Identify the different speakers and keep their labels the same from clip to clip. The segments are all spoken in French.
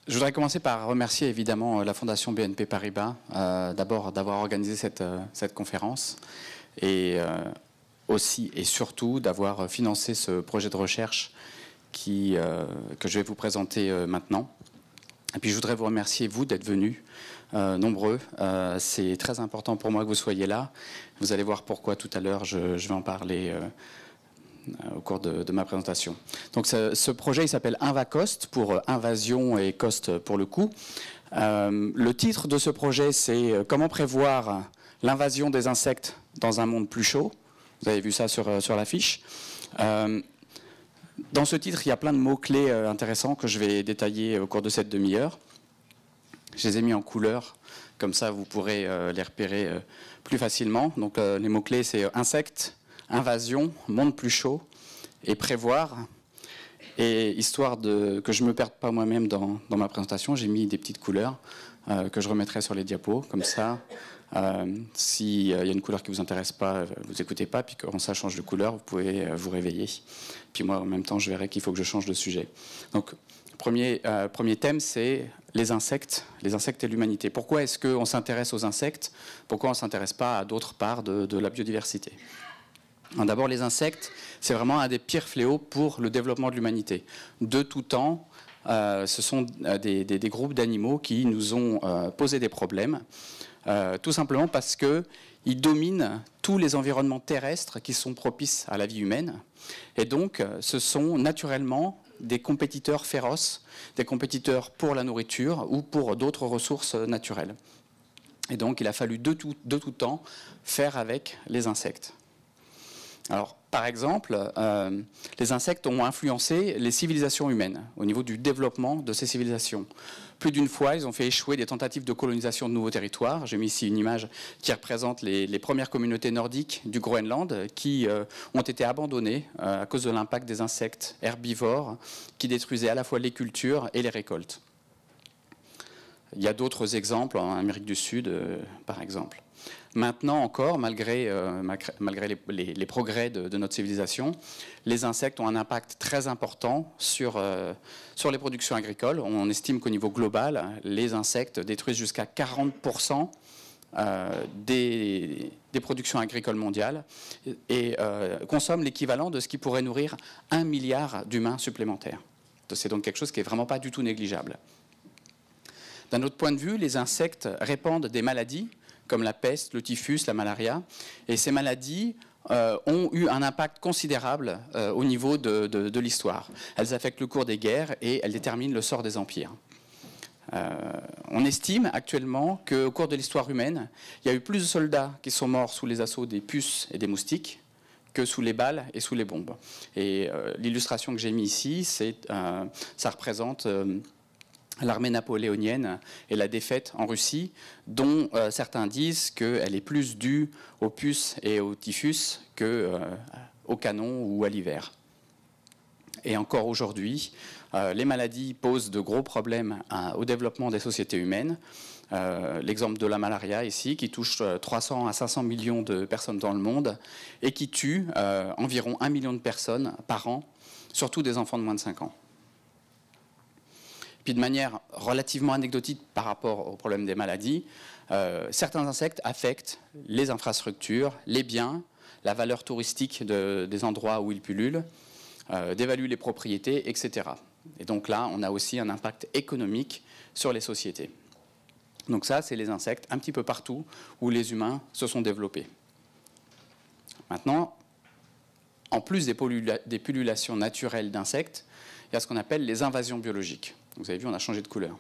Speaker 1: Je voudrais commencer par remercier évidemment la Fondation BNP Paribas, d'abord d'avoir organisé cette conférence et aussi et surtout d'avoir financé ce projet de recherche que je vais vous présenter maintenant. Et puis je voudrais vous remercier, vous, d'être venus nombreux. C'est très important pour moi que vous soyez là. Vous allez voir pourquoi tout à l'heure, je vais en parler au cours de ma présentation. Donc ce projet il s'appelle InvaCost pour invasion et cost pour le coût. Le titre de ce projet c'est comment prévoir l'invasion des insectes dans un monde plus chaud. Vous avez vu ça sur l'affiche. Dans ce titre il y a plein de mots-clés intéressants que je vais détailler au cours de cette demi-heure. Je les ai mis en couleur, comme ça vous pourrez les repérer plus facilement. Donc les mots-clés c'est insectes, invasion, monde plus chaud et prévoir. Et histoire que je ne me perde pas moi-même dans ma présentation, j'ai mis des petites couleurs que je remettrai sur les diapos. Comme ça, s'il y a une couleur qui ne vous intéresse pas, vous n'écoutez pas, puis quand ça change de couleur, vous pouvez vous réveiller. Puis moi, en même temps, je verrai qu'il faut que je change de sujet. Donc, premier thème, c'est les insectes et l'humanité. Pourquoi est-ce qu'on s'intéresse aux insectes? Pourquoi on ne s'intéresse pas à d'autres parts de la biodiversité? D'abord, les insectes, c'est vraiment un des pires fléaux pour le développement de l'humanité. De tout temps, ce sont des groupes d'animaux qui nous ont posé des problèmes, tout simplement parce qu'ils dominent tous les environnements terrestres qui sont propices à la vie humaine. Et donc, ce sont naturellement des compétiteurs féroces, des compétiteurs pour la nourriture ou pour d'autres ressources naturelles. Et donc, il a fallu de tout temps faire avec les insectes. Alors, par exemple, les insectes ont influencé les civilisations humaines au niveau du développement de ces civilisations. Plus d'une fois, ils ont fait échouer des tentatives de colonisation de nouveaux territoires. J'ai mis ici une image qui représente les premières communautés nordiques du Groenland qui ont été abandonnées à cause de l'impact des insectes herbivores qui détruisaient à la fois les cultures et les récoltes. Il y a d'autres exemples en Amérique du Sud, par exemple. Maintenant encore, malgré les progrès de notre civilisation, les insectes ont un impact très important sur les productions agricoles. On estime qu'au niveau global, les insectes détruisent jusqu'à 40% des productions agricoles mondiales et consomment l'équivalent de ce qui pourrait nourrir 1 milliard d'humains supplémentaires. C'est donc quelque chose qui n'est vraiment pas du tout négligeable. D'un autre point de vue, les insectes répandent des maladies comme la peste, le typhus, la malaria. Et ces maladies ont eu un impact considérable au niveau de l'histoire. Elles affectent le cours des guerres et elles déterminent le sort des empires. On estime actuellement qu'au cours de l'histoire humaine, il y a eu plus de soldats qui sont morts sous les assauts des puces et des moustiques que sous les balles et sous les bombes. Et l'illustration que j'ai mise ici, ça représente l'armée napoléonienne et la défaite en Russie, dont certains disent qu'elle est plus due aux puces et au typhus qu'au canon ou à l'hiver. Et encore aujourd'hui, les maladies posent de gros problèmes au développement des sociétés humaines. L'exemple de la malaria ici, qui touche 300 à 500 millions de personnes dans le monde et qui tue environ 1 million de personnes par an, surtout des enfants de moins de 5 ans. Puis de manière relativement anecdotique par rapport au problème des maladies, certains insectes affectent les infrastructures, les biens, la valeur touristique des endroits où ils pullulent, dévaluent les propriétés, etc. Et donc là, on a aussi un impact économique sur les sociétés. Donc ça, c'est les insectes un petit peu partout où les humains se sont développés. Maintenant, en plus des pullulations naturelles d'insectes, il y a ce qu'on appelle les invasions biologiques. Vous avez vu, on a changé de couleur.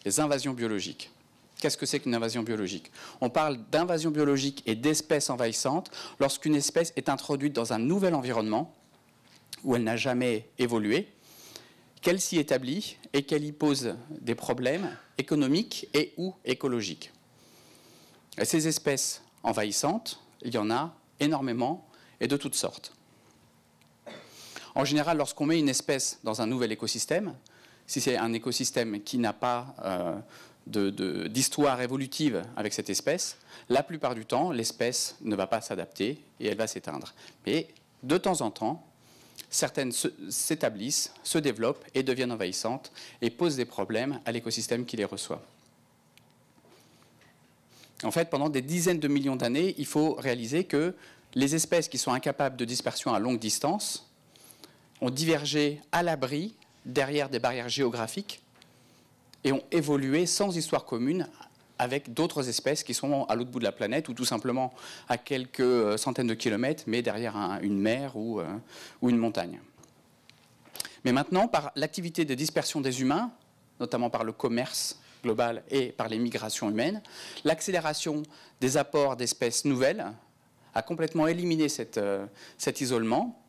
Speaker 1: Les invasions biologiques. Qu'est-ce que c'est qu'une invasion biologique? On parle d'invasion biologique et d'espèces envahissantes lorsqu'une espèce est introduite dans un nouvel environnement où elle n'a jamais évolué, qu'elle s'y établit et qu'elle y pose des problèmes économiques et ou écologiques. Et ces espèces envahissantes, il y en a énormément et de toutes sortes. En général, lorsqu'on met une espèce dans un nouvel écosystème, si c'est un écosystème qui n'a pas d'histoire évolutive avec cette espèce, la plupart du temps, l'espèce ne va pas s'adapter et elle va s'éteindre. Mais de temps en temps, certaines s'établissent, se développent et deviennent envahissantes et posent des problèmes à l'écosystème qui les reçoit. En fait, pendant des dizaines de millions d'années, il faut réaliser que les espèces qui sont incapables de dispersion à longue distance ont divergé à l'abri derrière des barrières géographiques et ont évolué sans histoire commune avec d'autres espèces qui sont à l'autre bout de la planète ou tout simplement à quelques centaines de kilomètres, mais derrière une mer ou une montagne. Mais maintenant, par l'activité de dispersion des humains, notamment par le commerce global et par les migrations humaines, l'accélération des apports d'espèces nouvelles a complètement éliminé cet isolement.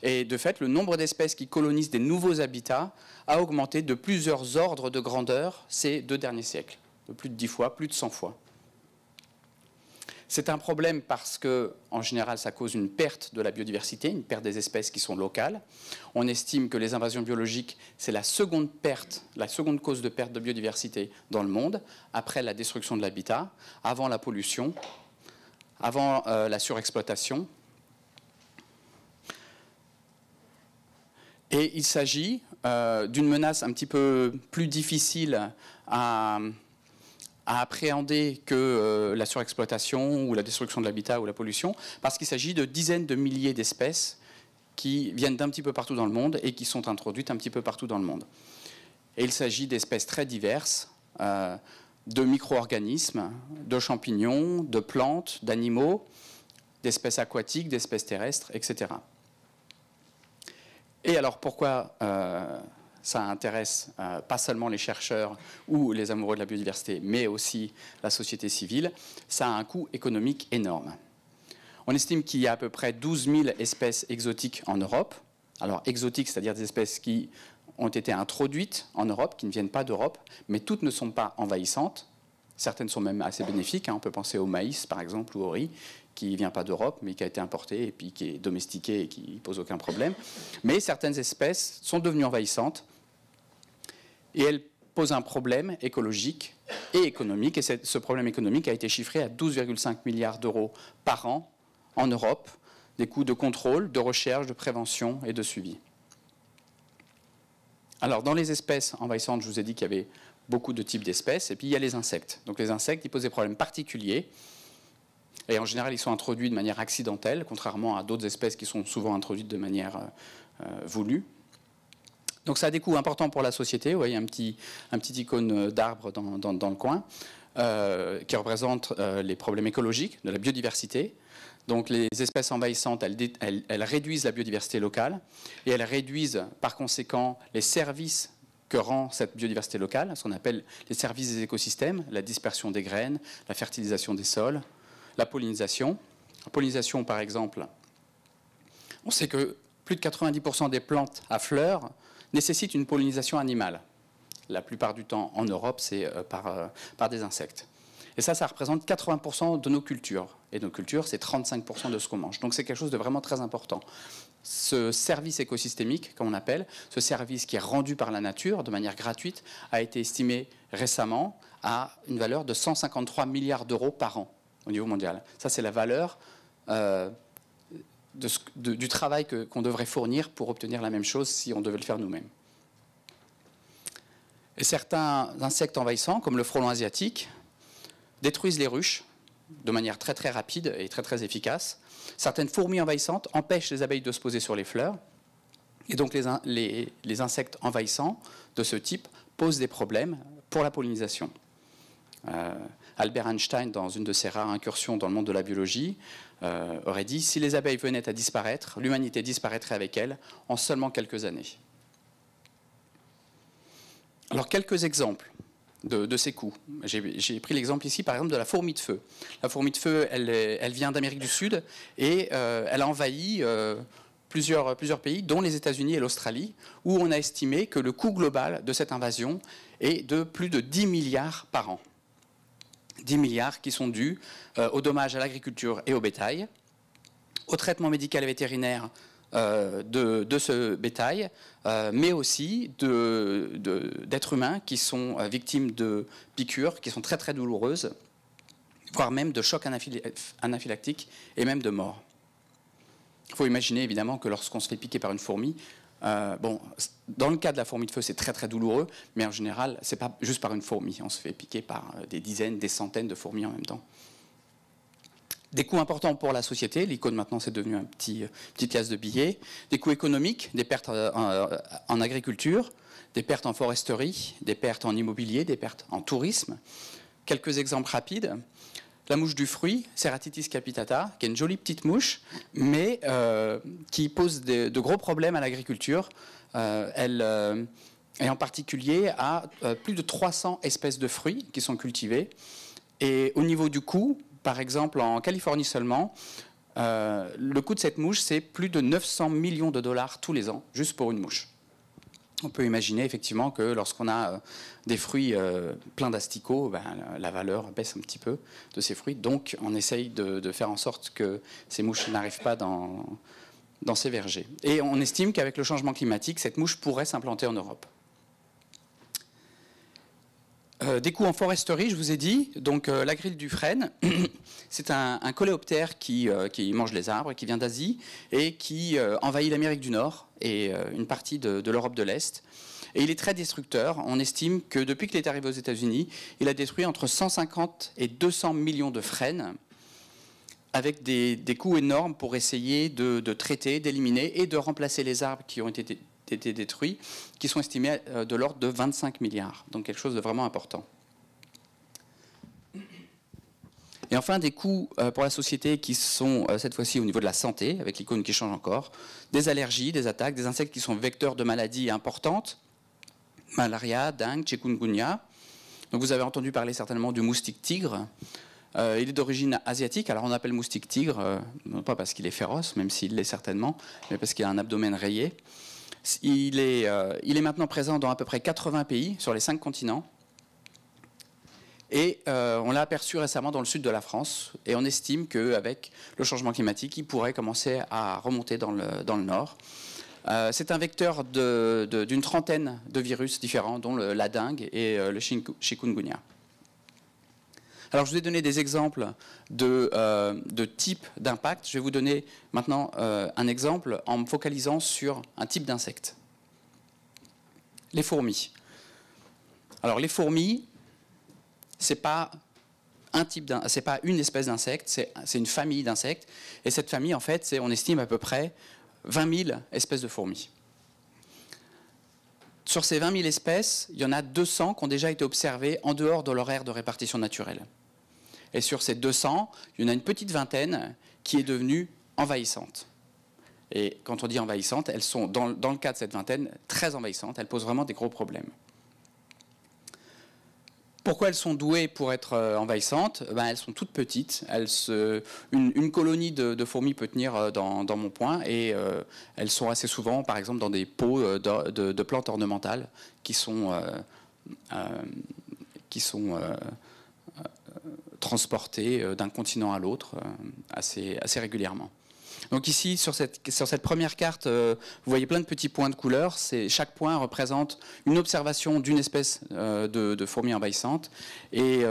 Speaker 1: Et de fait, le nombre d'espèces qui colonisent des nouveaux habitats a augmenté de plusieurs ordres de grandeur ces 2 derniers siècles, de plus de 10 fois, plus de 100 fois. C'est un problème parce que, en général, ça cause une perte de la biodiversité, une perte des espèces qui sont locales. On estime que les invasions biologiques, c'est la seconde cause de perte de biodiversité dans le monde, après la destruction de l'habitat, avant la pollution, avant la surexploitation. Et il s'agit d'une menace un petit peu plus difficile à appréhender que la surexploitation ou la destruction de l'habitat ou la pollution, parce qu'il s'agit de dizaines de milliers d'espèces qui viennent d'un petit peu partout dans le monde et qui sont introduites un petit peu partout dans le monde. Et il s'agit d'espèces très diverses, de micro-organismes, de champignons, de plantes, d'animaux, d'espèces aquatiques, d'espèces terrestres, etc. Et alors pourquoi ça intéresse pas seulement les chercheurs ou les amoureux de la biodiversité, mais aussi la société civile? Ça a un coût économique énorme. On estime qu'il y a à peu près 12 000 espèces exotiques en Europe. Alors exotiques, c'est-à-dire des espèces qui ont été introduites en Europe, qui ne viennent pas d'Europe, mais toutes ne sont pas envahissantes. Certaines sont même assez bénéfiques. On peut penser au maïs, par exemple, ou au riz, qui ne vient pas d'Europe, mais qui a été importé et puis qui est domestiqué et qui ne pose aucun problème. Mais certaines espèces sont devenues envahissantes et elles posent un problème écologique et économique. Et ce problème économique a été chiffré à 12,5 milliards d'euros par an en Europe, des coûts de contrôle, de recherche, de prévention et de suivi. Alors, dans les espèces envahissantes, je vous ai dit qu'il y avait beaucoup de types d'espèces, et puis il y a les insectes. Donc les insectes, ils posent des problèmes particuliers. Et en général, ils sont introduits de manière accidentelle, contrairement à d'autres espèces qui sont souvent introduites de manière voulue. Donc ça a des coûts importants pour la société. Vous voyez un petit icône d'arbre dans le coin, qui représente les problèmes écologiques, de la biodiversité. Donc les espèces envahissantes, elles réduisent la biodiversité locale, et elles réduisent par conséquent les services que rend cette biodiversité locale, ce qu'on appelle les services des écosystèmes, la dispersion des graines, la fertilisation des sols, la pollinisation. La pollinisation, par exemple, on sait que plus de 90% des plantes à fleurs nécessitent une pollinisation animale. La plupart du temps, en Europe, c'est par des insectes. Et ça représente 80% de nos cultures. Et nos cultures, c'est 35% de ce qu'on mange. Donc c'est quelque chose de vraiment très important. Ce service écosystémique, comme on appelle, ce service qui est rendu par la nature de manière gratuite, a été estimé récemment à une valeur de 153 milliards d'euros par an au niveau mondial. Ça, c'est la valeur du travail qu'on devrait fournir pour obtenir la même chose si on devait le faire nous-mêmes. Et certains insectes envahissants, comme le frelon asiatique, détruisent les ruches de manière très très rapide et très très efficace. Certaines fourmis envahissantes empêchent les abeilles de se poser sur les fleurs. Et donc les insectes envahissants de ce type posent des problèmes pour la pollinisation. Albert Einstein, dans une de ses rares incursions dans le monde de la biologie, aurait dit « Si les abeilles venaient à disparaître, l'humanité disparaîtrait avec elles en seulement quelques années ». Alors quelques exemples de ces coûts. J'ai pris l'exemple ici, par exemple, de la fourmi de feu. La fourmi de feu, elle vient d'Amérique du Sud et elle a envahi plusieurs pays, dont les États-Unis et l'Australie, où on a estimé que le coût global de cette invasion est de plus de 10 milliards par an. 10 milliards qui sont dus aux dommages à l'agriculture et au bétail, au traitement médical et vétérinaire de ce bétail, mais aussi d'êtres humains qui sont victimes de piqûres qui sont très très douloureuses, voire même de chocs anaphylactiques et même de mort. Il faut imaginer évidemment que lorsqu'on se fait piquer par une fourmi, bon, dans le cas de la fourmi de feu, c'est très très douloureux, mais en général, c'est pas juste par une fourmi. On se fait piquer par des dizaines, des centaines de fourmis en même temps. Des coûts importants pour la société. L'icône maintenant, c'est devenu un petite case de billets. Des coûts économiques, des pertes en agriculture, des pertes en foresterie, des pertes en immobilier, des pertes en tourisme. Quelques exemples rapides. La mouche du fruit, Ceratitis capitata, qui est une jolie petite mouche, mais qui pose de gros problèmes à l'agriculture. Et en particulier à plus de 300 espèces de fruits qui sont cultivées. Et au niveau du coût, par exemple en Californie seulement, le coût de cette mouche, c'est plus de 900 millions de dollars tous les ans, juste pour une mouche. On peut imaginer effectivement que lorsqu'on a des fruits pleins d'asticots, ben, la valeur baisse un petit peu de ces fruits. Donc on essaye de faire en sorte que ces mouches n'arrivent pas dans ces vergers. Et on estime qu'avec le changement climatique, cette mouche pourrait s'implanter en Europe. Des coûts en foresterie, je vous ai dit. Donc la grille du frêne, c'est un coléoptère qui mange les arbres, qui vient d'Asie et qui envahit l'Amérique du Nord et une partie de l'Europe de l'Est. Et il est très destructeur. On estime que depuis qu'il est arrivé aux États-Unis, il a détruit entre 150 et 200 millions de frênes, avec des coûts énormes pour essayer de traiter, d'éliminer et de remplacer les arbres qui ont été détruits, qui sont estimés de l'ordre de 25 milliards. Donc quelque chose de vraiment important. Et enfin, des coûts pour la société qui sont cette fois-ci au niveau de la santé, avec l'icône qui change encore, des allergies, des attaques, des insectes qui sont vecteurs de maladies importantes, malaria, dengue, chikungunya. Donc vous avez entendu parler certainement du moustique tigre. Il est d'origine asiatique, alors on appelle moustique tigre, non pas parce qu'il est féroce, même s'il l'est certainement, mais parce qu'il a un abdomen rayé. Il est maintenant présent dans à peu près 80 pays sur les 5 continents. Et on l'a aperçu récemment dans le sud de la France. Et on estime qu'avec le changement climatique, il pourrait commencer à remonter dans le nord. C'est un vecteur d'une trentaine de virus différents, dont la dengue et le chikungunya. Alors je vous ai donné des exemples de types d'impact. Je vais vous donner maintenant un exemple en me focalisant sur un type d'insecte. Les fourmis. Alors les fourmis, c'est pas une espèce d'insecte, c'est une famille d'insectes. Et cette famille, en fait, on estime à peu près 20 000 espèces de fourmis. Sur ces 20 000 espèces, il y en a 200 qui ont déjà été observées en dehors de leur aire de répartition naturelle. Et sur ces 200, il y en a une petite vingtaine qui est devenue envahissante. Et quand on dit envahissante, elles sont, dans le cas de cette vingtaine, très envahissantes. Elles posent vraiment des gros problèmes. Pourquoi elles sont douées pour être envahissantes? Ben, elles sont toutes petites. Une colonie de fourmis peut tenir dans mon poing et elles sont assez souvent, par exemple, dans des pots de plantes ornementales qui sont transportées d'un continent à l'autre assez régulièrement. Donc ici, sur cette première carte, vous voyez plein de petits points de couleur. Chaque point représente une observation d'une espèce de fourmis envahissantes. Et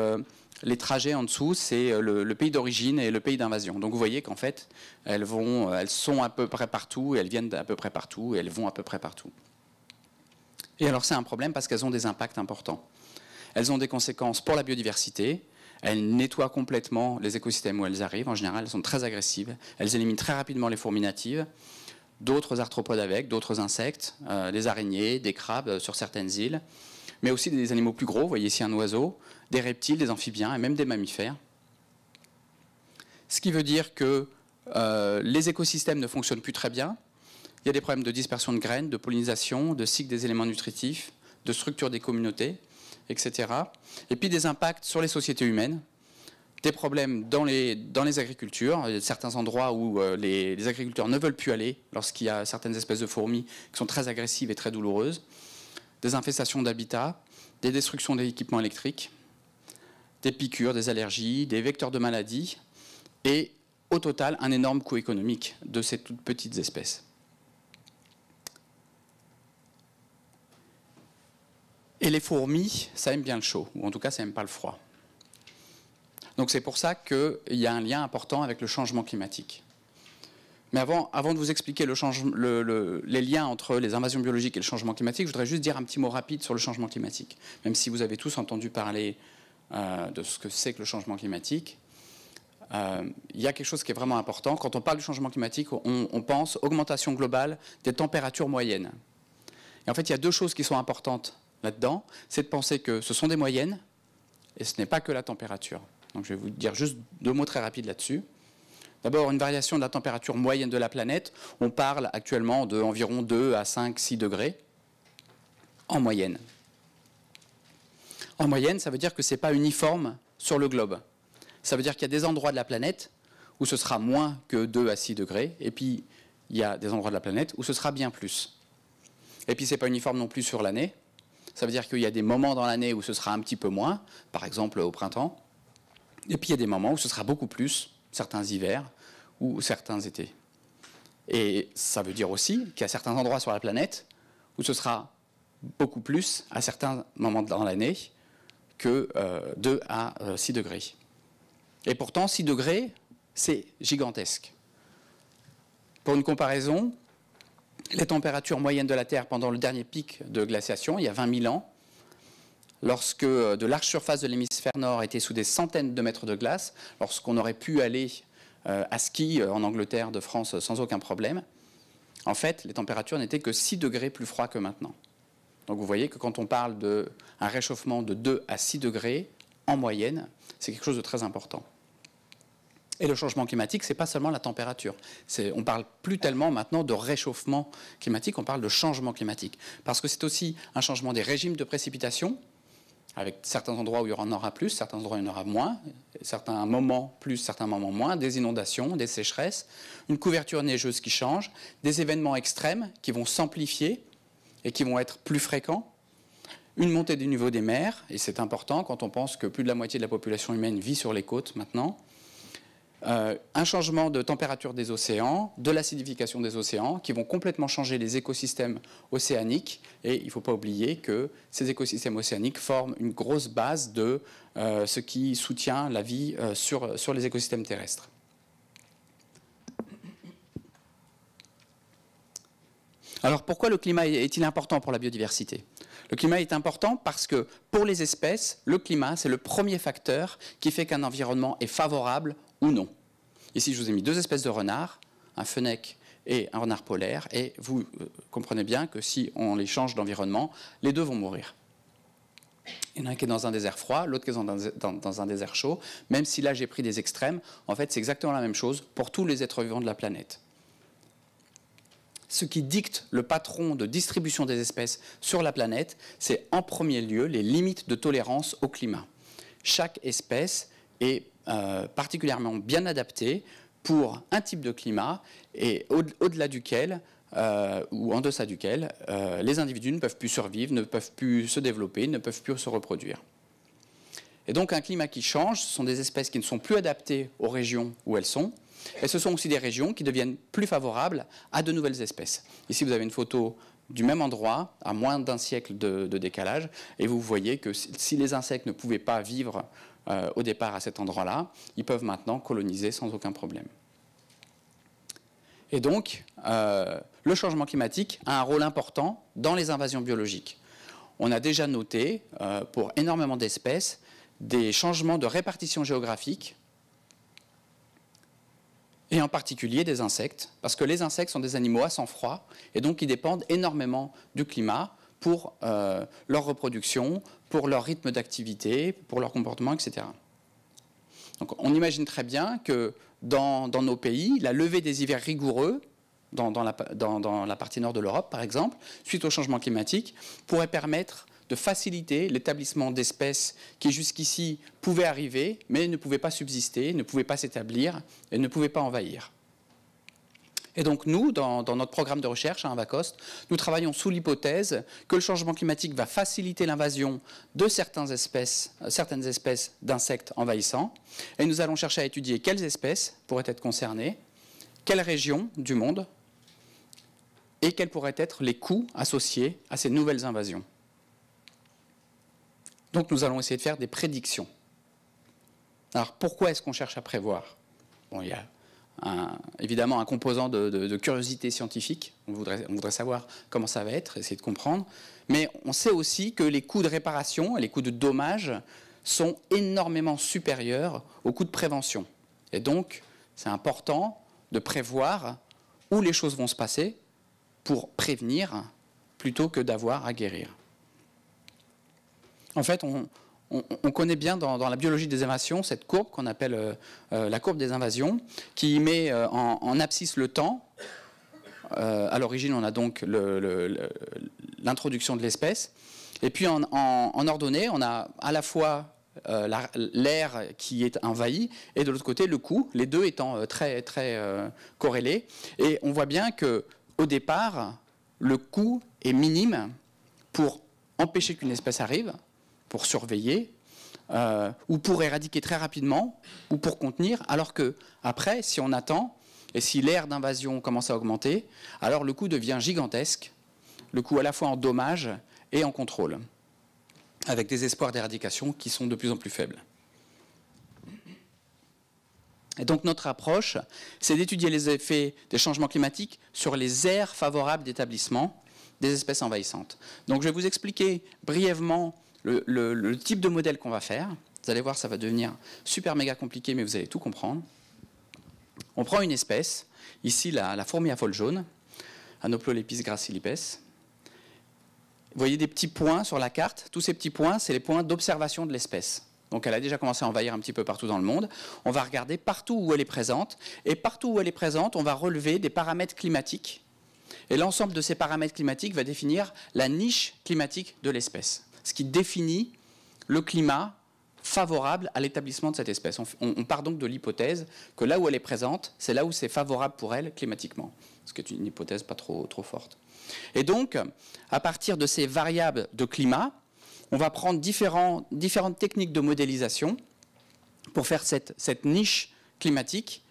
Speaker 1: les trajets en dessous, c'est le pays d'origine et le pays d'invasion. Donc vous voyez qu'en fait, elles sont à peu près partout, et elles viennent à peu près partout, et elles vont à peu près partout. Et alors c'est un problème parce qu'elles ont des impacts importants. Elles ont des conséquences pour la biodiversité. Elles nettoient complètement les écosystèmes où elles arrivent. En général, elles sont très agressives. Elles éliminent très rapidement les fourmis natives, d'autres arthropodes avec, d'autres insectes, des araignées, des crabes sur certaines îles, mais aussi des animaux plus gros. Vous voyez ici un oiseau, des reptiles, des amphibiens et même des mammifères. Ce qui veut dire que les écosystèmes ne fonctionnent plus très bien. Il y a des problèmes de dispersion de graines, de pollinisation, de cycle des éléments nutritifs, de structure des communautés, etc. Et puis des impacts sur les sociétés humaines, des problèmes dans les agricultures, il y a certains endroits où les agriculteurs ne veulent plus aller lorsqu'il y a certaines espèces de fourmis qui sont très agressives et très douloureuses, des infestations d'habitats, des destructions des équipements électriques, des piqûres, des allergies, des vecteurs de maladies, et au total un énorme coût économique de ces toutes petites espèces. Et les fourmis, ça aime bien le chaud, ou en tout cas ça n'aime pas le froid. Donc c'est pour ça qu'il y a un lien important avec le changement climatique. Mais avant de vous expliquer les liens entre les invasions biologiques et le changement climatique, je voudrais juste dire un petit mot rapide sur le changement climatique. Même si vous avez tous entendu parler de ce que c'est que le changement climatique, il y a quelque chose qui est vraiment important. Quand on parle du changement climatique, on pense augmentation globale des températures moyennes. Et en fait, il y a deux choses qui sont importantes là-dedans. C'est de penser que ce sont des moyennes et ce n'est pas que la température. Donc je vais vous dire juste deux mots très rapides là-dessus. D'abord, une variation de la température moyenne de la planète. On parle actuellement d'environ 2 à 5, 6 degrés en moyenne. En moyenne, ça veut dire que ce n'est pas uniforme sur le globe. Ça veut dire qu'il y a des endroits de la planète où ce sera moins que 2 à 6 degrés, et puis il y a des endroits de la planète où ce sera bien plus. Et puis ce n'est pas uniforme non plus sur l'année. Ça veut dire qu'il y a des moments dans l'année où ce sera un petit peu moins, par exemple au printemps, et puis il y a des moments où ce sera beaucoup plus, certains hivers ou certains étés. Et ça veut dire aussi qu'il y a certains endroits sur la planète où ce sera beaucoup plus à certains moments dans l'année que 2 à 6 degrés. Et pourtant, 6 degrés, c'est gigantesque. Pour une comparaison, les températures moyennes de la Terre pendant le dernier pic de glaciation, il y a 20 000 ans, lorsque de larges surfaces de l'hémisphère nord étaient sous des centaines de mètres de glace, lorsqu'on aurait pu aller à ski en Angleterre, de France, sans aucun problème, en fait, les températures n'étaient que 6 degrés plus froids que maintenant. Donc vous voyez que quand on parle d'un réchauffement de 2 à 6 degrés, en moyenne, c'est quelque chose de très important. Et le changement climatique, ce n'est pas seulement la température. On ne parle plus tellement maintenant de réchauffement climatique, on parle de changement climatique. Parce que c'est aussi un changement des régimes de précipitation, avec certains endroits où il y en aura plus, certains endroits où il y en aura moins, certains moments plus, certains moments moins, des inondations, des sécheresses, une couverture neigeuse qui change, des événements extrêmes qui vont s'amplifier et qui vont être plus fréquents, une montée du niveau des mers, et c'est important quand on pense que plus de la moitié de la population humaine vit sur les côtes maintenant, un changement de température des océans, de l'acidification des océans, qui vont complètement changer les écosystèmes océaniques. Et il ne faut pas oublier que ces écosystèmes océaniques forment une grosse base de ce qui soutient la vie sur les écosystèmes terrestres. Alors pourquoi le climat est-il important pour la biodiversité ? Le climat est important parce que pour les espèces, le climat, c'est le premier facteur qui fait qu'un environnement est favorable ou non. Ici, je vous ai mis deux espèces de renards, un fennec et un renard polaire, et vous comprenez bien que si on les change d'environnement, les deux vont mourir. Il y en a un qui est dans un désert froid, l'autre qui est dans un désert chaud. Même si là, j'ai pris des extrêmes, en fait, c'est exactement la même chose pour tous les êtres vivants de la planète. Ce qui dicte le patron de distribution des espèces sur la planète, c'est en premier lieu les limites de tolérance au climat. Chaque espèce est particulièrement bien adaptée pour un type de climat et au-delà duquel ou en deçà duquel les individus ne peuvent plus survivre, ne peuvent plus se développer, ne peuvent plus se reproduire. Et donc un climat qui change, ce sont des espèces qui ne sont plus adaptées aux régions où elles sont, et ce sont aussi des régions qui deviennent plus favorables à de nouvelles espèces. Ici vous avez une photo du même endroit, à moins d'un siècle de décalage, et vous voyez que si les insectes ne pouvaient pas vivre au départ à cet endroit-là, ils peuvent maintenant coloniser sans aucun problème. Et donc, le changement climatique a un rôle important dans les invasions biologiques. On a déjà noté, pour énormément d'espèces, des changements de répartition géographique, et en particulier des insectes, parce que les insectes sont des animaux à sang froid, et donc ils dépendent énormément du climat pour leur reproduction, pour leur rythme d'activité, pour leur comportement, etc. Donc on imagine très bien que dans nos pays, la levée des hivers rigoureux, dans la partie nord de l'Europe par exemple, suite au changement climatique, pourrait permettre de faciliter l'établissement d'espèces qui jusqu'ici pouvaient arriver, mais ne pouvaient pas subsister, ne pouvaient pas s'établir et ne pouvaient pas envahir. Et donc nous, dans notre programme de recherche à Invacost, nous travaillons sous l'hypothèse que le changement climatique va faciliter l'invasion de certaines espèces d'insectes envahissants. Et nous allons chercher à étudier quelles espèces pourraient être concernées, quelles régions du monde, et quels pourraient être les coûts associés à ces nouvelles invasions. Donc nous allons essayer de faire des prédictions. Alors pourquoi est-ce qu'on cherche à prévoir ? Bon, il y a évidemment un composant de curiosité scientifique. On voudrait savoir comment ça va être, essayer de comprendre. Mais on sait aussi que les coûts de réparation et les coûts de dommage sont énormément supérieurs aux coûts de prévention. Et donc, c'est important de prévoir où les choses vont se passer pour prévenir plutôt que d'avoir à guérir. En fait, on connaît bien dans la biologie des invasions cette courbe qu'on appelle la courbe des invasions, qui met en abscisse le temps. À l'origine, on a donc l'introduction de l'espèce. Et puis en ordonnée, on a à la fois l'air qui est envahi et de l'autre côté le coût, les deux étant très corrélés. Et on voit bien qu'au départ, le coût est minime pour empêcher qu'une espèce arrive, pour surveiller, ou pour éradiquer très rapidement, ou pour contenir, alors que après, si on attend, et si l'aire d'invasion commence à augmenter, alors le coût devient gigantesque, le coût à la fois en dommages et en contrôle, avec des espoirs d'éradication qui sont de plus en plus faibles. Et donc notre approche, c'est d'étudier les effets des changements climatiques sur les aires favorables d'établissement des espèces envahissantes. Donc je vais vous expliquer brièvement le type de modèle qu'on va faire. Vous allez voir, ça va devenir super méga compliqué, mais vous allez tout comprendre. On prend une espèce, ici la fourmi à fol jaune, Anoplolepis gracilipes. Vous voyez des petits points sur la carte. Tous ces petits points, c'est les points d'observation de l'espèce. Donc elle a déjà commencé à envahir un petit peu partout dans le monde. On va regarder partout où elle est présente. Et partout où elle est présente, on va relever des paramètres climatiques. Et l'ensemble de ces paramètres climatiques va définir la niche climatique de l'espèce. Ce qui définit le climat favorable à l'établissement de cette espèce. On part donc de l'hypothèse que là où elle est présente, c'est là où c'est favorable pour elle climatiquement. Ce qui est une hypothèse pas trop forte. Et donc, à partir de ces variables de climat, on va prendre différentes techniques de modélisation pour faire cette niche climatique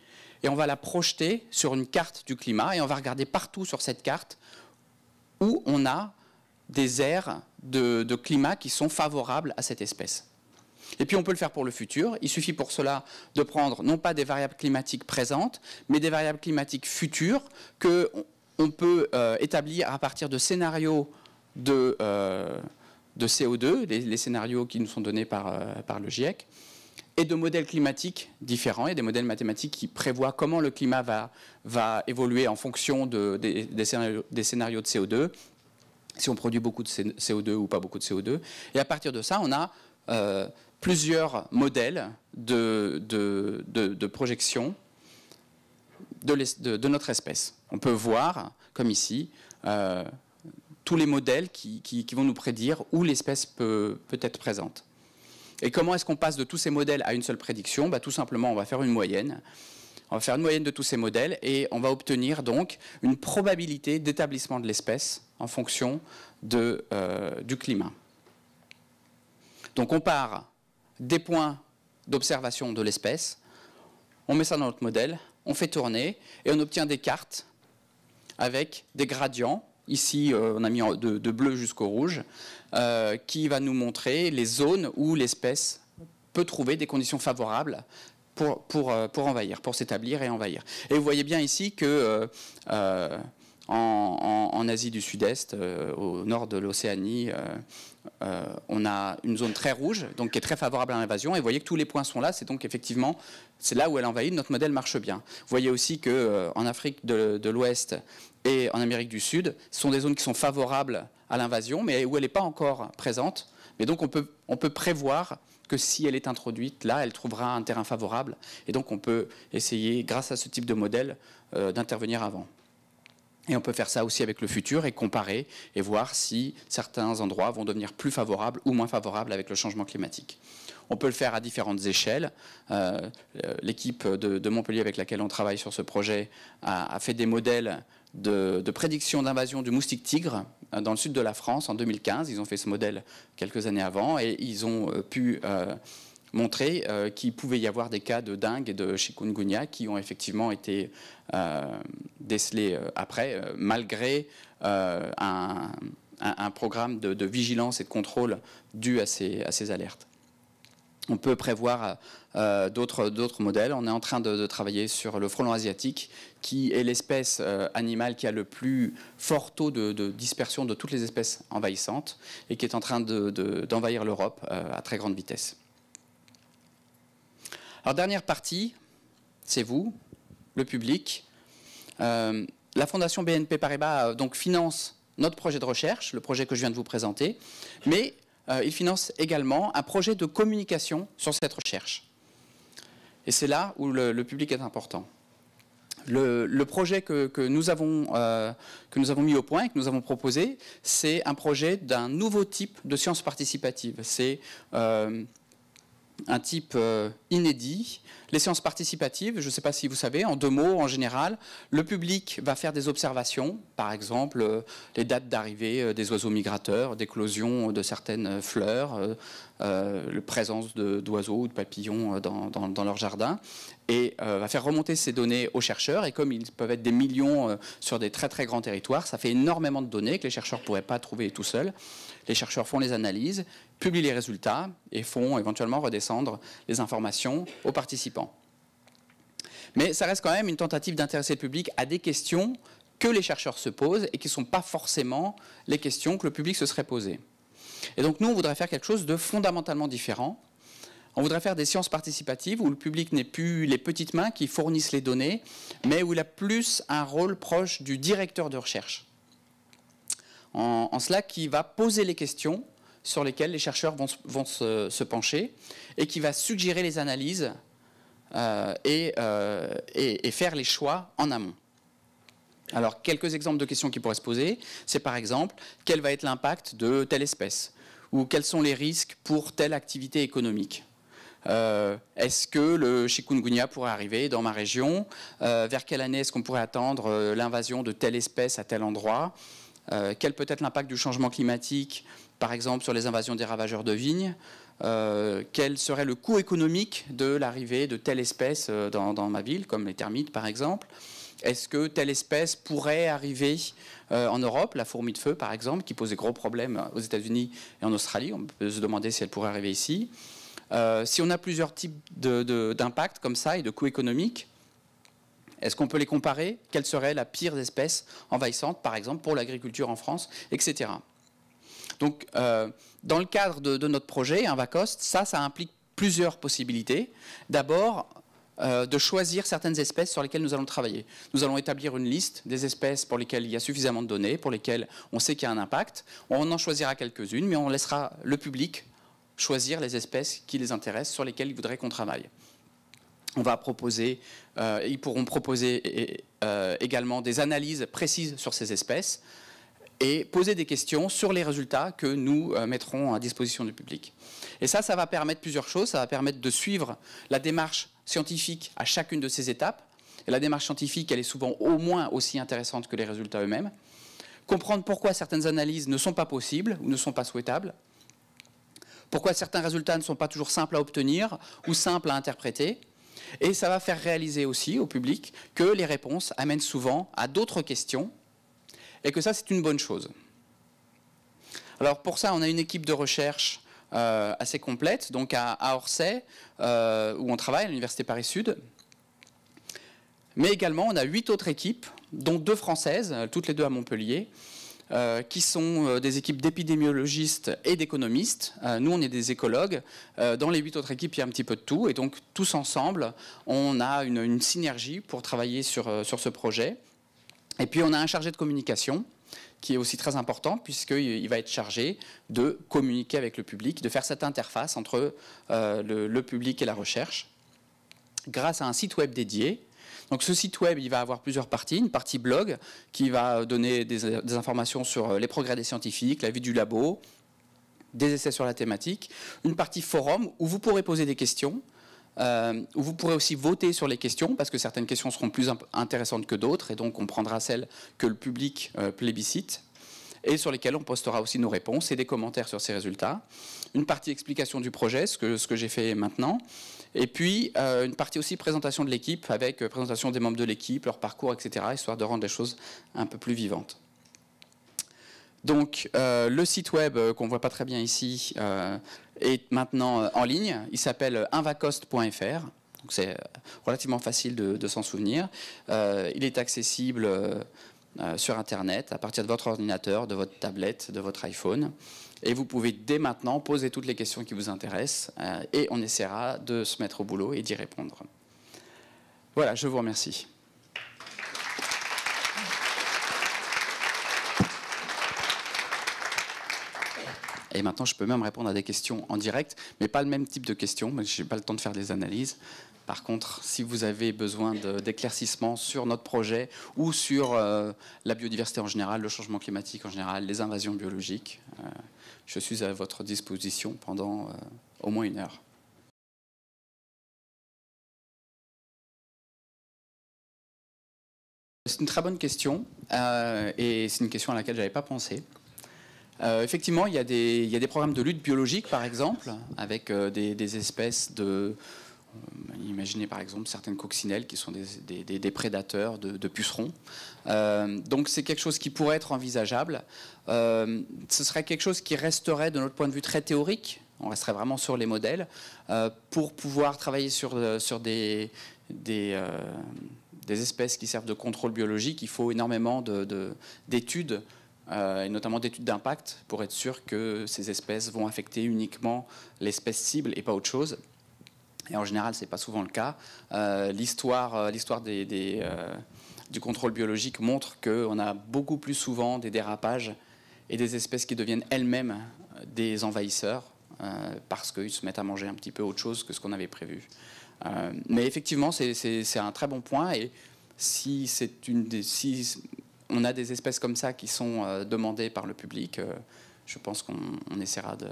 Speaker 1: et on va la projeter sur une carte du climat et on va regarder partout sur cette carte où on a des aires de climat qui sont favorables à cette espèce. Et puis on peut le faire pour le futur. Il suffit pour cela de prendre non pas des variables climatiques présentes, mais des variables climatiques futures qu'on peut établir à partir de scénarios de CO2, les scénarios qui nous sont donnés par le GIEC, et de modèles climatiques différents. Il y a des modèles mathématiques qui prévoient comment le climat va évoluer en fonction des scénarios de CO2, si on produit beaucoup de CO2 ou pas beaucoup de CO2. Et à partir de ça, on a plusieurs modèles de projection de notre espèce. On peut voir, comme ici, tous les modèles qui vont nous prédire où l'espèce peut être présente. Et comment est-ce qu'on passe de tous ces modèles à une seule prédiction? Tout simplement, on va faire une moyenne. On va faire une moyenne de tous ces modèles et on va obtenir donc une probabilité d'établissement de l'espèce en fonction du climat. Donc on part des points d'observation de l'espèce, on met ça dans notre modèle, on fait tourner et on obtient des cartes avec des gradients. Ici, on a mis de bleu jusqu'au rouge, qui va nous montrer les zones où l'espèce peut trouver des conditions favorables pour envahir, pour s'établir et envahir. Et vous voyez bien ici que en Asie du Sud-Est, au nord de l'Océanie, on a une zone très rouge, donc qui est très favorable à l'invasion. Et vous voyez que tous les points sont là, c'est donc effectivement, c'est là où elle envahit, notre modèle marche bien. Vous voyez aussi qu'en Afrique de l'Ouest et en Amérique du Sud, ce sont des zones qui sont favorables à l'invasion, mais où elle n'est pas encore présente. Mais donc on peut prévoir que si elle est introduite, là, elle trouvera un terrain favorable. Et donc on peut essayer, grâce à ce type de modèle, d'intervenir avant. Et on peut faire ça aussi avec le futur et comparer et voir si certains endroits vont devenir plus favorables ou moins favorables avec le changement climatique. On peut le faire à différentes échelles. L'équipe de Montpellier avec laquelle on travaille sur ce projet a fait des modèles de prédiction d'invasion du moustique tigre dans le sud de la France en 2015. Ils ont fait ce modèle quelques années avant et ils ont pu montrer qu'il pouvait y avoir des cas de dengue et de chikungunya qui ont effectivement été décelés après, malgré un programme de vigilance et de contrôle dû à ces alertes. On peut prévoir d'autres modèles. On est en train de travailler sur le frelon asiatique, qui est l'espèce animale qui a le plus fort taux de dispersion de toutes les espèces envahissantes et qui est en train d'envahir l'Europe à très grande vitesse. Alors, dernière partie, c'est vous, le public. La Fondation BNP Paribas donc, finance notre projet de recherche, le projet que je viens de vous présenter, mais il finance également un projet de communication sur cette recherche. Et c'est là où le public est important. Le projet que nous avons mis au point et que nous avons proposé, c'est un projet d'un nouveau type de sciences participatives. C'est un type inédit. Les sciences participatives, je ne sais pas si vous savez, en 2 mots, en général, le public va faire des observations, par exemple les dates d'arrivée des oiseaux migrateurs, d'éclosion de certaines fleurs, la présence d'oiseaux ou de papillons dans leur jardin, et va faire remonter ces données aux chercheurs. Et comme ils peuvent être des millions sur des très très grands territoires, ça fait énormément de données que les chercheurs ne pourraient pas trouver tout seuls. Les chercheurs font les analyses, publient les résultats et font éventuellement redescendre les informations aux participants. Mais ça reste quand même une tentative d'intéresser le public à des questions que les chercheurs se posent et qui ne sont pas forcément les questions que le public se serait posées. Et donc nous, on voudrait faire quelque chose de fondamentalement différent. On voudrait faire des sciences participatives où le public n'est plus les petites mains qui fournissent les données, mais où il a plus un rôle proche du directeur de recherche. En cela, qui va poser les questions sur lesquelles les chercheurs vont se pencher et qui va suggérer les analyses et faire les choix en amont. Alors, quelques exemples de questions qui pourraient se poser, c'est par exemple, quel va être l'impact de telle espèce? Ou quels sont les risques pour telle activité économique? Est-ce que le chikungunya pourrait arriver dans ma région? Vers quelle année est-ce qu'on pourrait attendre l'invasion de telle espèce à tel endroit? Quel peut être l'impact du changement climatique, par exemple, sur les invasions des ravageurs de vignes? Quel serait le coût économique de l'arrivée de telle espèce dans ma ville, comme les termites, par exemple? Est-ce que telle espèce pourrait arriver en Europe, la fourmi de feu, par exemple, qui pose des gros problèmes aux États-Unis et en Australie? On peut se demander si elle pourrait arriver ici. Si on a plusieurs types d'impacts comme ça et de coûts économiques, est-ce qu'on peut les comparer? Quelle serait la pire espèce envahissante, par exemple, pour l'agriculture en France, etc. Donc, dans le cadre de notre projet, Invacost, ça implique plusieurs possibilités. D'abord, de choisir certaines espèces sur lesquelles nous allons travailler. Nous allons établir une liste des espèces pour lesquelles il y a suffisamment de données, pour lesquelles on sait qu'il y a un impact. On en choisira quelques-unes, mais on laissera le public choisir les espèces qui les intéressent, sur lesquelles ils voudraient qu'on travaille. On va proposer, ils pourront proposer également des analyses précises sur ces espèces et poser des questions sur les résultats que nous mettrons à disposition du public. Et ça va permettre plusieurs choses. Ça va permettre de suivre la démarche scientifique à chacune de ces étapes. Et la démarche scientifique, elle est souvent au moins aussi intéressante que les résultats eux-mêmes. Comprendre pourquoi certaines analyses ne sont pas possibles ou ne sont pas souhaitables. Pourquoi certains résultats ne sont pas toujours simples à obtenir ou simples à interpréter. Et ça va faire réaliser aussi au public que les réponses amènent souvent à d'autres questions et que ça, c'est une bonne chose. Alors pour ça, on a une équipe de recherche assez complète, donc à Orsay, où on travaille à l'Université Paris-Sud. Mais également, on a 8 autres équipes, dont 2 françaises, toutes les 2 à Montpellier, qui sont des équipes d'épidémiologistes et d'économistes. Nous, on est des écologues. Dans les 8 autres équipes, il y a un petit peu de tout. Et donc, tous ensemble, on a une synergie pour travailler sur ce projet. Et puis, on a un chargé de communication qui est aussi très important, puisqu'il va être chargé de communiquer avec le public, de faire cette interface entre le public et la recherche, grâce à un site web dédié. Donc ce site web, il va avoir plusieurs parties. Une partie blog qui va donner des informations sur les progrès des scientifiques, la vie du labo, des essais sur la thématique. Une partie forum où vous pourrez poser des questions, où vous pourrez aussi voter sur les questions, parce que certaines questions seront plus intéressantes que d'autres, et donc on prendra celles que le public plébiscite, et sur lesquelles on postera aussi nos réponses et des commentaires sur ces résultats. Une partie explication du projet, ce que j'ai fait maintenant. Et puis, une partie aussi présentation de l'équipe, avec présentation des membres de l'équipe, leur parcours, etc., histoire de rendre les choses un peu plus vivantes. Donc, le site web qu'on ne voit pas très bien ici est maintenant en ligne. Il s'appelle invacost.fr. Donc, c'est relativement facile de s'en souvenir. Il est accessible sur Internet à partir de votre ordinateur, de votre tablette, de votre iPhone. Et vous pouvez dès maintenant poser toutes les questions qui vous intéressent et on essaiera de se mettre au boulot et d'y répondre. Voilà, je vous remercie. Et maintenant, je peux même répondre à des questions en direct, mais pas le même type de questions, mais je n'ai pas le temps de faire des analyses. Par contre, si vous avez besoin d'éclaircissements sur notre projet ou sur la biodiversité en général, le changement climatique en général, les invasions biologiques, je suis à votre disposition pendant au moins 1 heure. C'est une très bonne question et c'est une question à laquelle je n'avais pas pensé. Effectivement, il y a des programmes de lutte biologique, par exemple, avec des espèces de... Imaginez par exemple certaines coccinelles qui sont des prédateurs de pucerons. Donc c'est quelque chose qui pourrait être envisageable. Ce serait quelque chose qui resterait de notre point de vue très théorique. On resterait vraiment sur les modèles pour pouvoir travailler sur des espèces qui servent de contrôle biologique. Il faut énormément d'études et notamment d'études d'impact pour être sûr que ces espèces vont affecter uniquement l'espèce cible et pas autre chose. Et en général, ce n'est pas souvent le cas. L'histoire du contrôle biologique montre qu'on a beaucoup plus souvent des dérapages et des espèces qui deviennent elles-mêmes des envahisseurs parce qu'ils se mettent à manger un petit peu autre chose que ce qu'on avait prévu. Mais effectivement, c'est un très bon point. Et si on a des espèces comme ça qui sont demandées par le public, je pense qu'on essaiera de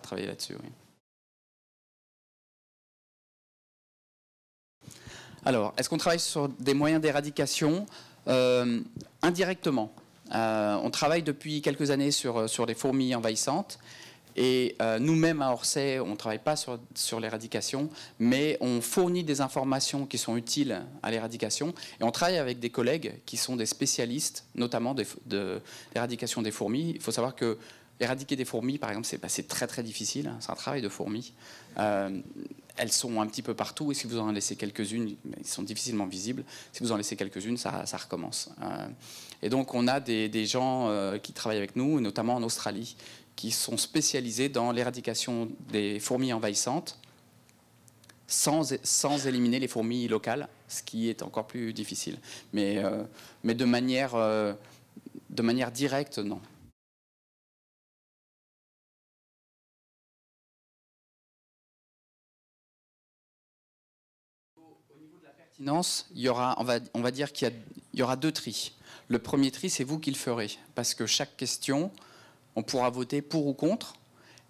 Speaker 1: travailler là-dessus. Oui. Alors, est-ce qu'on travaille sur des moyens d'éradication indirectement? On travaille depuis quelques années sur les fourmis envahissantes. Et nous-mêmes à Orsay, on ne travaille pas sur l'éradication, mais on fournit des informations qui sont utiles à l'éradication. Et on travaille avec des collègues qui sont des spécialistes, notamment de l'éradication des fourmis. Il faut savoir que éradiquer des fourmis, par exemple, c'est très très difficile. C'est un travail de fourmis. Elles sont un petit peu partout, et si vous en laissez quelques-unes, elles sont difficilement visibles. Si vous en laissez quelques-unes, ça recommence. Et donc on a des gens qui travaillent avec nous, notamment en Australie, qui sont spécialisés dans l'éradication des fourmis envahissantes sans éliminer les fourmis locales, ce qui est encore plus difficile. Mais de manière directe, non. Au niveau de la pertinence, on va dire qu'il y aura 2 tris. Le premier tri, c'est vous qui le ferez, parce que chaque question, on pourra voter pour ou contre.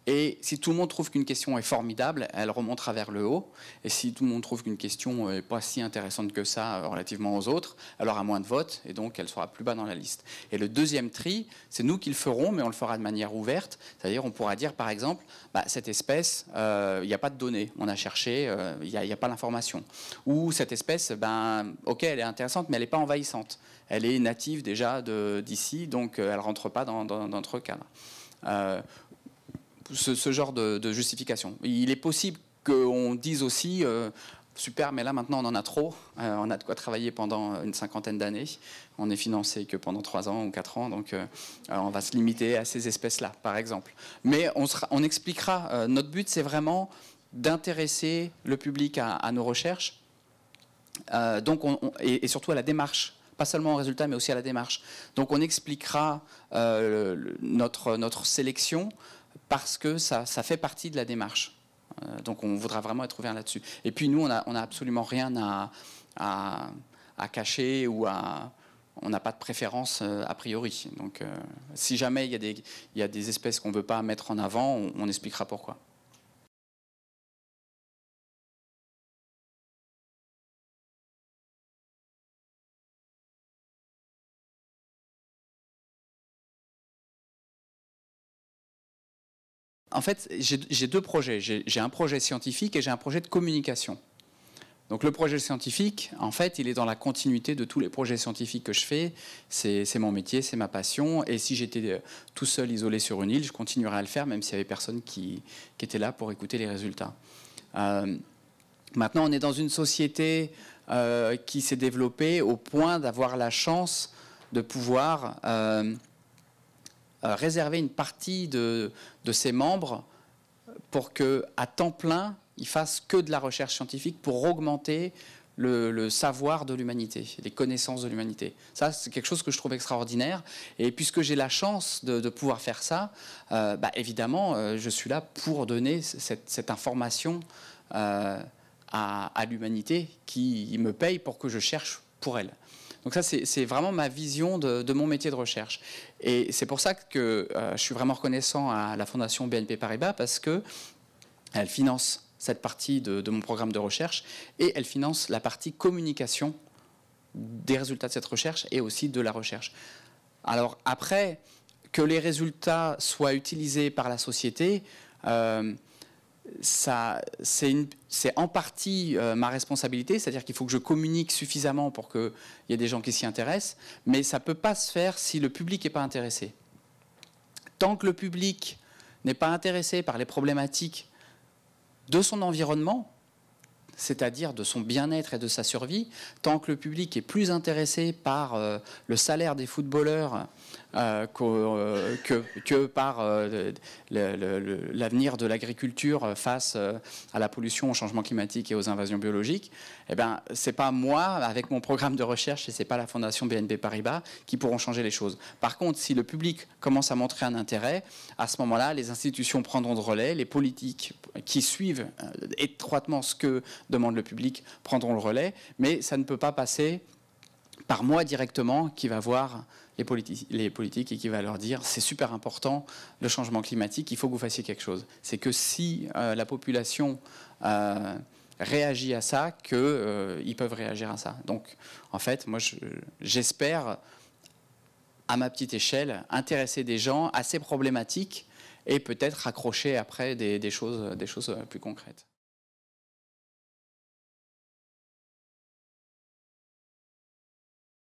Speaker 1: Et si tout le monde trouve qu'une question est formidable, elle remontera vers le haut. Et si tout le monde trouve qu'une question n'est pas si intéressante que ça relativement aux autres, elle aura moins de votes et donc elle sera plus bas dans la liste. Et le deuxième tri, c'est nous qui le ferons, mais on le fera de manière ouverte. C'est-à-dire on pourra dire par exemple, cette espèce, il n'y a pas de données. On a cherché, il n'y a pas l'information. Ou cette espèce, ok, elle est intéressante, mais elle n'est pas envahissante. Elle est native déjà d'ici, donc elle ne rentre pas dans notre cadre. Ce genre de justification. Il est possible qu'on dise aussi super, mais là maintenant on en a trop, on a de quoi travailler pendant une 50aine d'années, on est financé que pendant 3 ans ou 4 ans, donc on va se limiter à ces espèces-là, par exemple. Mais on expliquera, notre but c'est vraiment d'intéresser le public à nos recherches, donc et surtout à la démarche. Pas seulement au résultat, mais aussi à la démarche. Donc on expliquera notre sélection parce que ça fait partie de la démarche. Donc on voudra vraiment être ouvert là-dessus. Et puis nous, on n'a absolument rien à cacher ou on n'a pas de préférence a priori. Donc si jamais il y a des espèces qu'on ne veut pas mettre en avant, on expliquera pourquoi. En fait, j'ai 2 projets. J'ai un projet scientifique et j'ai un projet de communication. Donc le projet scientifique, en fait, il est dans la continuité de tous les projets scientifiques que je fais. C'est mon métier, c'est ma passion. Et si j'étais tout seul, isolé sur une île, je continuerais à le faire, même s'il n'y avait personne qui était là pour écouter les résultats. Maintenant, on est dans une société qui s'est développée au point d'avoir la chance de pouvoir réserver une partie de ses membres pour qu'à temps plein, ils fassent que de la recherche scientifique pour augmenter le savoir de l'humanité, les connaissances de l'humanité. Ça, c'est quelque chose que je trouve extraordinaire. Et puisque j'ai la chance de pouvoir faire ça, évidemment, je suis là pour donner cette information à l'humanité qui me paye pour que je cherche pour elle. Donc ça, c'est vraiment ma vision de mon métier de recherche. Et c'est pour ça que je suis vraiment reconnaissant à la Fondation BNP Paribas, parce qu'elle finance cette partie de mon programme de recherche et elle finance la partie communication des résultats de cette recherche et aussi de la recherche. Alors après, que les résultats soient utilisés par la société, c'est en partie ma responsabilité, c'est-à-dire qu'il faut que je communique suffisamment pour qu'il y ait des gens qui s'y intéressent, mais ça ne peut pas se faire si le public n'est pas intéressé. Tant que le public n'est pas intéressé par les problématiques de son environnement, c'est-à-dire de son bien-être et de sa survie, tant que le public est plus intéressé par le salaire des footballeurs que par l'avenir de l'agriculture face à la pollution, au changement climatique et aux invasions biologiques, eh ben, c'est pas moi, avec mon programme de recherche, et c'est pas la Fondation BNP Paribas qui pourront changer les choses. Par contre, si le public commence à montrer un intérêt, à ce moment-là, les institutions prendront de relais, les politiques qui suivent étroitement ce que demande le public prendront le relais, mais ça ne peut pas passer par moi directement qui va voir les politiques et qui va leur dire c'est super important le changement climatique, il faut que vous fassiez quelque chose. C'est que si la population réagit à ça, qu'ils peuvent réagir à ça. Donc en fait, moi j'espère à ma petite échelle intéresser des gens à ces problématiques et peut-être accrocher après des choses plus concrètes.